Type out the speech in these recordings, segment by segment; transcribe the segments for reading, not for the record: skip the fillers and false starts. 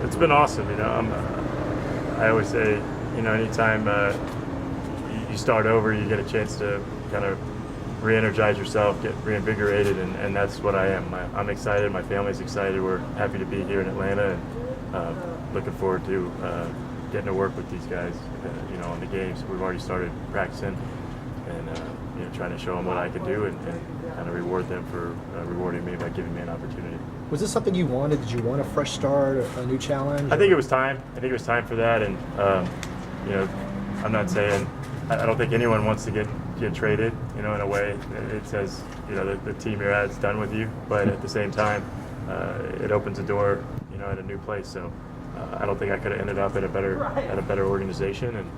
It's been awesome. I always say, anytime you start over, you get a chance to kind of re-energize yourself, get reinvigorated, and that's what I am. I'm excited. My family's excited. We're happy to be here in Atlanta, and looking forward to getting to work with these guys, on the games. We've already started practicing, and trying to show them what I can do, and kind of reward them for rewarding me by giving me an opportunity. Was this something you wanted? Did you want a fresh start, a new challenge? I think it was time. I think it was time for that, and I'm not saying I don't think anyone wants to get traded. In a way, it says the team you're at is done with you, but at the same time, it opens a door at a new place. So I don't think I could have ended up at a better organization, and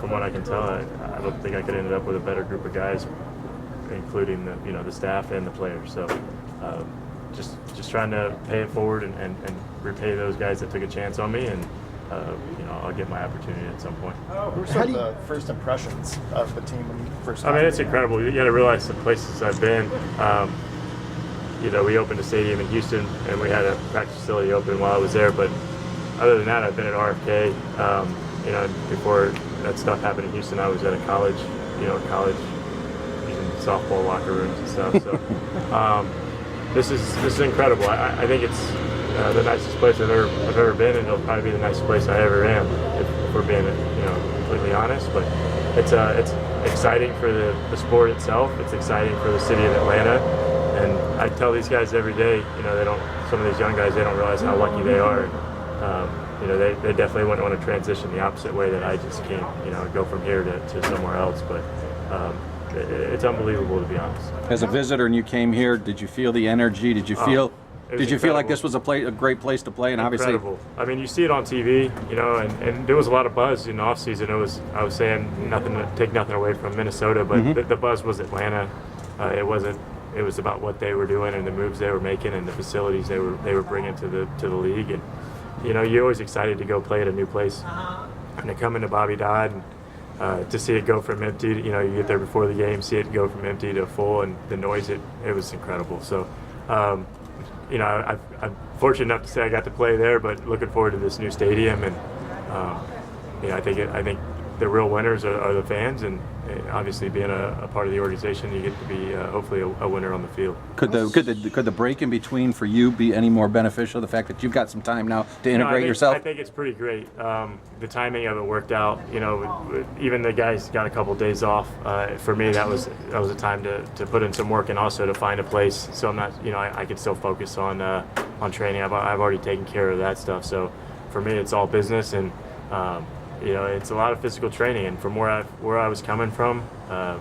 from what I can tell, I don't think I could have ended up with a better group of guys, including the staff and the players. So just trying to pay it forward and repay those guys that took a chance on me, and I'll get my opportunity at some point. What were some of the first impressions of the team when you first got it's incredible. You got to realize the places I've been. We opened a stadium in Houston, and we had a practice facility open while I was there. But other than that, I've been at RFK. Before that stuff happened in Houston, I was at a college, using softball locker rooms and stuff. So this is incredible. I think it's the nicest place I've ever been, and it'll probably be the nicest place I ever am, if we're being completely honest. But it's exciting for the sport itself. It's exciting for the city of Atlanta, and I tell these guys every day, some of these young guys, they don't realize how lucky they are. They definitely wouldn't want to transition the opposite way that I just came, go from here to somewhere else. But it's unbelievable, to be honest. As a visitor and you came here, did you feel the energy? Did you feel like this was a great place to play? And incredible. Obviously, you see it on TV, and there was a lot of buzz in the off season. I was saying take nothing away from Minnesota, but the buzz was Atlanta. It was about what they were doing and the moves they were making and the facilities they were bringing to the league. And you're always excited to go play at a new place, and to come into Bobby Dodd and to see it go from empty to, you get there before the game, see it go from empty to full, and the noise, it was incredible. So I'm fortunate enough to say I got to play there, but looking forward to this new stadium. And I think the real winners are the fans, and obviously being a part of the organization, you get to be hopefully a winner on the field. Could the break in between for you be any more beneficial? The fact that you've got some time now to integrate yourself. I think it's pretty great. The timing of it worked out. Even the guys got a couple of days off. For me, that was a time to put in some work and also to find a place. So I'm not, I could still focus on training. I've already taken care of that stuff. So for me, it's all business, and it's a lot of physical training. And from where I was coming from, a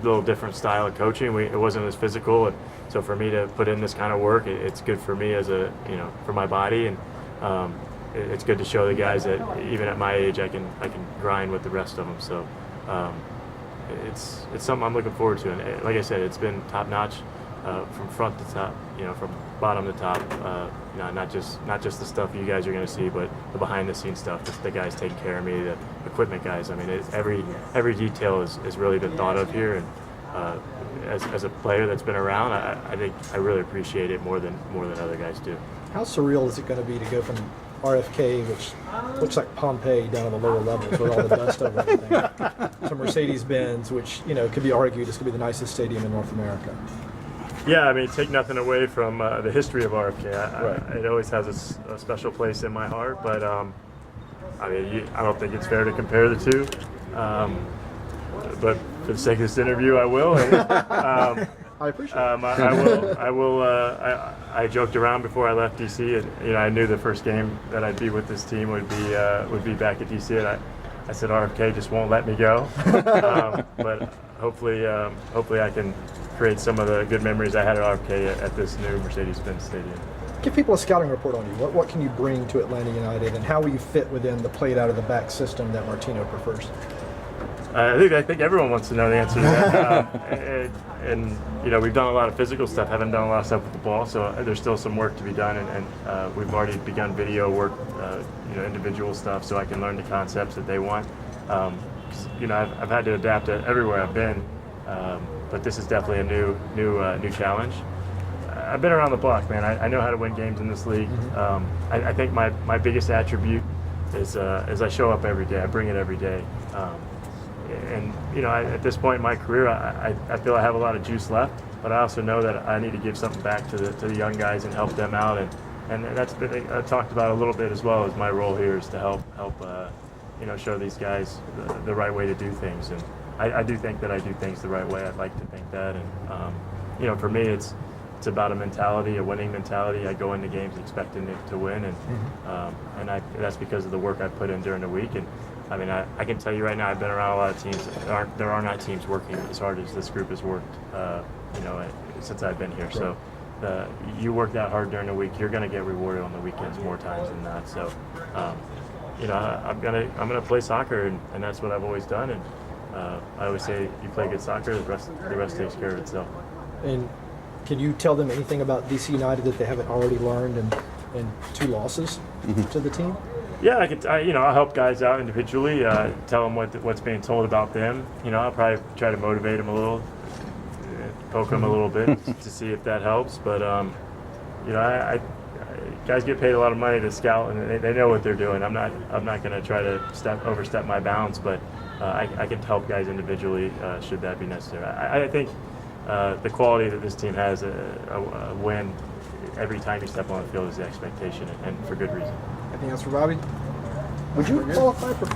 little different style of coaching. It wasn't as physical, and so for me to put in this kind of work, it's good for me as for my body, and it's good to show the guys that even at my age I can grind with the rest of them. So it's something I'm looking forward to, and like I said, it's been top notch from front to top, from bottom to top. Not just the stuff you guys are going to see, but the behind the scenes stuff. Just the guys taking care of me, the equipment guys. I mean, every detail is really been thought of here, and as a player that's been around, I think I really appreciate it more than other guys do. How surreal is it going to be to go from RFK, which looks like Pompeii down on the lower levels with all the dust over everything, to Mercedes-Benz, which could be argued is going to be the nicest stadium in North America? Yeah, I mean, take nothing away from the history of RFK. It always has a special place in my heart, but I don't think it's fair to compare the two. But for the sake of this interview, I will. And, I appreciate it. I will. I joked around before I left DC, and I knew the first game that I'd be with this team would be back at DC, and I said RFK just won't let me go. But hopefully I can create some of the good memories I had at RFK at this new Mercedes-Benz Stadium. Give people a scouting report on you. What can you bring to Atlanta United, and how will you fit within the played out of the back system that Martino prefers? I think everyone wants to know the answer to that. And we've done a lot of physical stuff, haven't done a lot of stuff with the ball, so there's still some work to be done, and we've already begun video work, individual stuff, so I can learn the concepts that they want. I've had to adapt to everywhere I've been, but this is definitely a new challenge. I've been around the block, man. I know how to win games in this league. I think my biggest attribute is I show up every day. I bring it every day. And at this point in my career, I feel I have a lot of juice left, but I also know that I need to give something back to the young guys and help them out. And that's been talked about a little bit as well as my role here is to help show these guys the right way to do things. And I do think that I do things the right way. I'd like to think that. And for me, it's about a mentality, a winning mentality. I go into games expecting to win, and that's because of the work I put in during the week. And I mean, I can tell you right now, I've been around a lot of teams. There are not teams working as hard as this group has worked, since I've been here. So you work that hard during the week, you're going to get rewarded on the weekends more times than not. So, I'm gonna play soccer, and that's what I've always done. And I always say, you play good soccer, the rest takes care of itself. And can you tell them anything about DC United that they haven't already learned in 2 losses to the team? Yeah, I'll help guys out individually, tell them what's being told about them. I'll probably try to motivate them a little, poke them a little bit to see if that helps. But guys get paid a lot of money to scout, and they know what they're doing. I'm not going to try to overstep my bounds, but I can help guys individually should that be necessary. I think the quality that this team has, a win every time you step on the field is the expectation, and for good reason. Anything else for Bobby? Would you qualify for